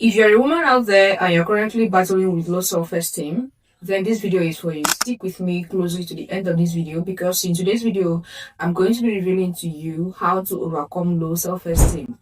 If you're a woman out there and you're currently battling with low self-esteem, then this video is for you. Stick with me closely to the end of this video, because in today's video, I'm going to be revealing to you how to overcome low self-esteem.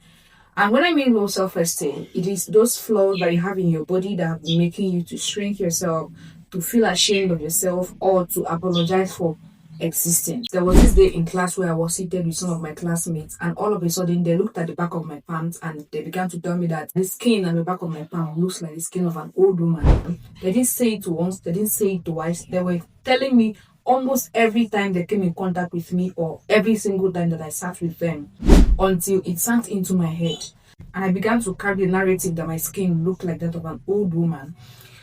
And when I mean low self-esteem, it is those flaws that you have in your body that have been making you to shrink yourself, to feel ashamed of yourself, or to apologize for existing. There was this day in class where I was seated with some of my classmates, and all of a sudden they looked at the back of my palms and they began to tell me that the skin on the back of my palm looks like the skin of an old woman. They didn't say it once, they didn't say it twice. They were telling me almost every time they came in contact with me, or every single time that I sat with them, until it sank into my head. And I began to carry the narrative that my skin looked like that of an old woman.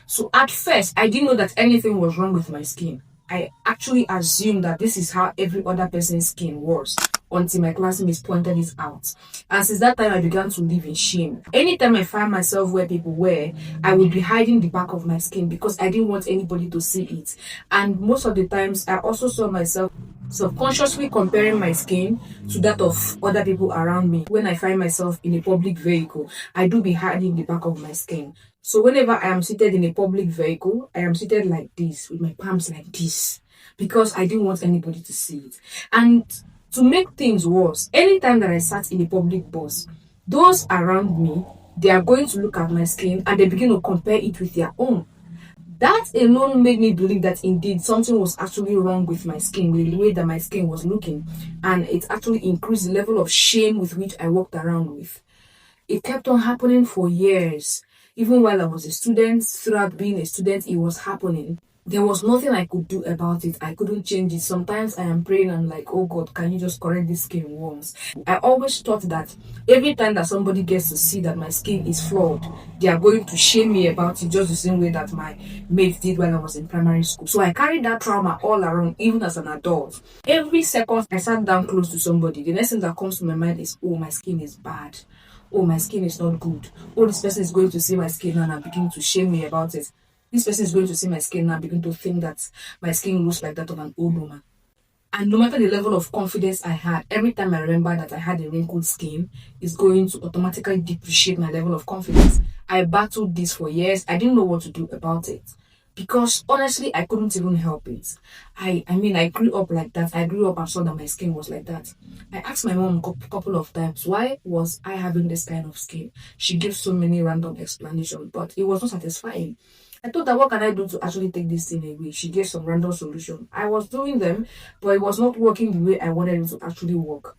So at first, I didn't know that anything was wrong with my skin. I actually assumed that this is how every other person's skin was, until my classmates pointed it out. And since that time, I began to live in shame. Anytime I find myself where people were, I would be hiding the back of my skin because I didn't want anybody to see it. And most of the times, I also saw myself subconsciously comparing my skin to that of other people around me. When I find myself in a public vehicle, I do be hiding the back of my skin. So whenever I am seated in a public vehicle, I am seated like this, with my palms like this, because I didn't want anybody to see it. And to make things worse, anytime that I sat in a public bus, those around me, they are going to look at my skin and they begin to compare it with their own. That alone made me believe that indeed something was actually wrong with my skin, with the way that my skin was looking. And it actually increased the level of shame with which I walked around with. It kept on happening for years. Even while I was a student, throughout being a student, it was happening. There was nothing I could do about it. I couldn't change it. Sometimes I am praying, I'm like, oh God, can you just correct this skin once? I always thought that every time that somebody gets to see that my skin is flawed, they are going to shame me about it, just the same way that my mates did when I was in primary school. So I carried that trauma all around, even as an adult. Every second I sat down close to somebody, the next thing that comes to my mind is, oh, my skin is bad. Oh, my skin is not good. Oh, this person is going to see my skin and begin to shame me about it. This person is going to see my skin and begin to think that my skin looks like that of an old woman. And no matter the level of confidence I had, every time I remember that I had a wrinkled skin, it's going to automatically depreciate my level of confidence. I battled this for years. I didn't know what to do about it, because honestly, I couldn't even help it. I grew up like that. I grew up and saw that my skin was like that. I asked my mom a couple of times, why was I having this kind of skin? She gave so many random explanations, but it was not satisfying. I thought that, what can I do to actually take this thing away? She gave some random solution. I was doing them, but it was not working the way I wanted it to actually work.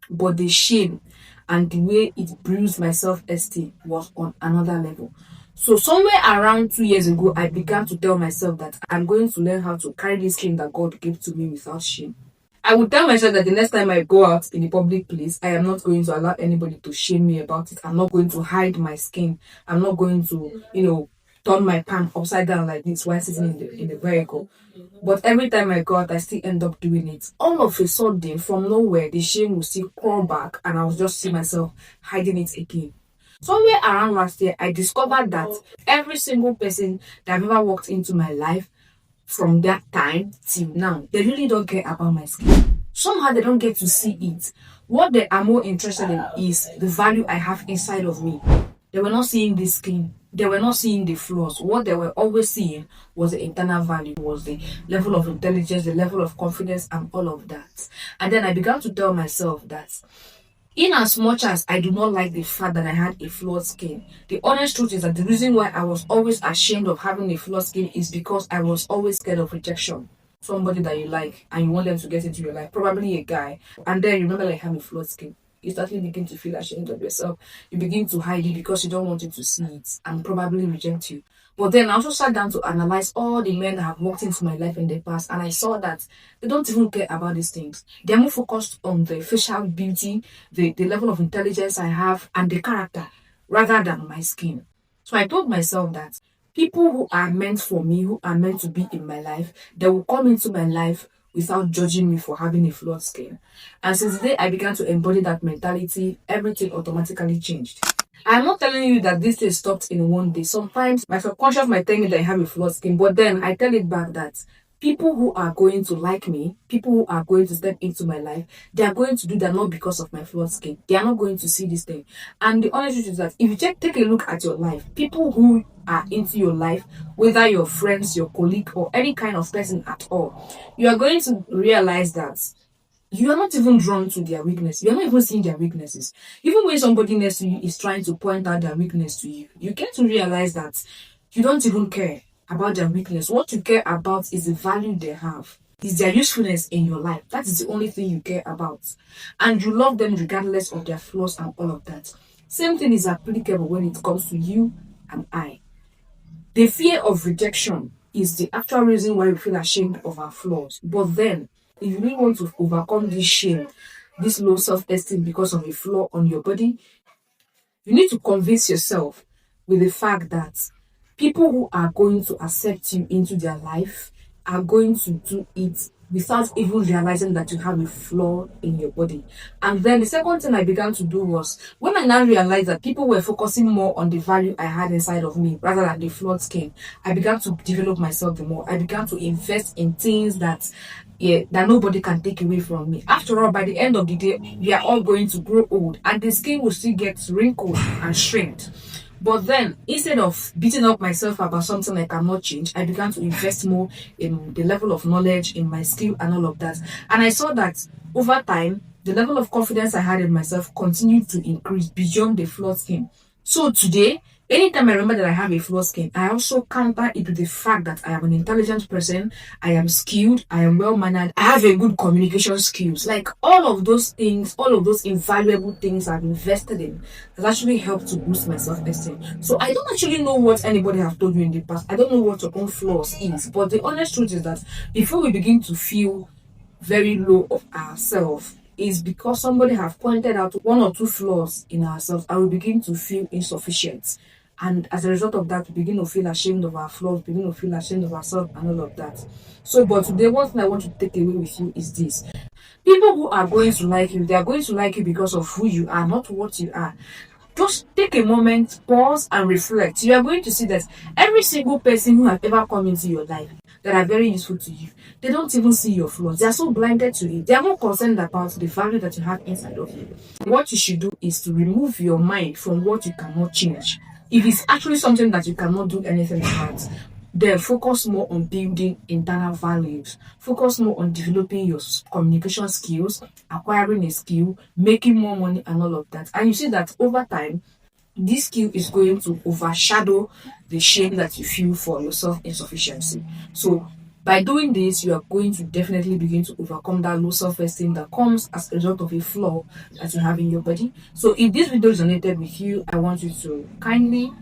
But the shame and the way it bruised my self-esteem was on another level. So somewhere around 2 years ago, I began to tell myself that I'm going to learn how to carry this skin that God gave to me without shame. I would tell myself that the next time I go out in a public place, I am not going to allow anybody to shame me about it. I'm not going to hide my skin. I'm not going to, turn my palm upside down like this while sitting in the vehicle. But every time I go out, I still end up doing it. All of a sudden, from nowhere, the shame will still crawl back, and I will just see myself hiding it again. Somewhere around last year, I discovered that every single person that I've ever walked into my life from that time till now, they really don't care about my skin. Somehow they don't get to see it. What they are more interested in is the value I have inside of me. They were not seeing the skin. They were not seeing the flaws. What they were always seeing was the internal value, was the level of intelligence, the level of confidence, and all of that. And then I began to tell myself that in as much as I do not like the fact that I had a flawed skin, the honest truth is that the reason why I was always ashamed of having a flawed skin is because I was always scared of rejection. Somebody that you like and you want them to get into your life, probably a guy, and then you remember that you have a flawed skin. You started begin to feel ashamed of yourself. You begin to hide it because you don't want him to see it and probably reject you. But then I also sat down to analyze all the men that have walked into my life in the past, and I saw that they don't even care about these things. They're more focused on the facial beauty, the level of intelligence I have, and the character, rather than my skin. So I told myself that people who are meant for me, who are meant to be in my life, they will come into my life without judging me for having a flawed skin. And since the day I began to embody that mentality, everything automatically changed. I'm not telling you that this thing stopped in one day. Sometimes my subconscious might tell me that I have a flawed skin, but then I tell it back that People who are going to like me, people who are going to step into my life, they are going to do that not because of my flawed skin. They are not going to see this thing. And the honest truth is that if you take a look at your life, people who are into your life, whether your friends, your colleague, or any kind of person at all, you are going to realize that you are not even drawn to their weakness. You are not even seeing their weaknesses. Even when somebody next to you is trying to point out their weakness to you, you get to realize that you don't even care about their weakness. What you care about is the value they have, is their usefulness in your life. That is the only thing you care about. And you love them regardless of their flaws and all of that. Same thing is applicable when it comes to you and I. The fear of rejection is the actual reason why we feel ashamed of our flaws. But then, if you really want to overcome this shame, this low self-esteem because of a flaw on your body, you need to convince yourself with the fact that people who are going to accept you into their life are going to do it without even realizing that you have a flaw in your body. And then the second thing I began to do was when I now realized that people were focusing more on the value I had inside of me rather than the flawed skin, I began to develop myself the more. I began to invest in things that that nobody can take away from me. After all, by the end of the day, we are all going to grow old and the skin will still get wrinkled and shrinked. But then, instead of beating up myself about something I cannot change, I began to invest more in the level of knowledge, in my skill, and all of that. And I saw that over time, the level of confidence I had in myself continued to increase beyond the flawed skin. So today, anytime I remember that I have a flawed skin, I also counter it with the fact that I am an intelligent person, I am skilled, I am well mannered, I have a good communication skills. Like all of those things, all of those invaluable things I've invested in has actually helped to boost my self-esteem. So I don't actually know what anybody have told you in the past. I don't know what your own flaws is, but the honest truth is that before we begin to feel very low of ourselves is because somebody have pointed out one or two flaws in ourselves and we begin to feel insufficient. And as a result of that, we begin to feel ashamed of our flaws, begin to feel ashamed of ourselves and all of that. So, but today, one thing I want to take away with you is this. People who are going to like you, they are going to like you because of who you are, not what you are. Just take a moment, pause, and reflect. You are going to see that every single person who has ever come into your life that are very useful to you, they don't even see your flaws. They are so blinded to it. They are more concerned about the value that you have inside of you. What you should do is to remove your mind from what you cannot change. If it's actually something that you cannot do anything about, then focus more on building internal values. Focus more on developing your communication skills, acquiring a skill, making more money, and all of that. And you see that over time, this skill is going to overshadow the shame that you feel for your self insufficiency. So, by doing this, you are going to definitely begin to overcome that low self esteem that comes as a result of a flaw that you have in your body. So, if this video resonated with you, I want you to kindly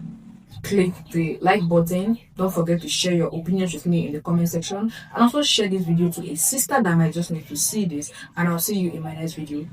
click the like button. Don't forget to share your opinions with me in the comment section, and also share this video to a sister that might just need to see this. And I'll see you in my next video.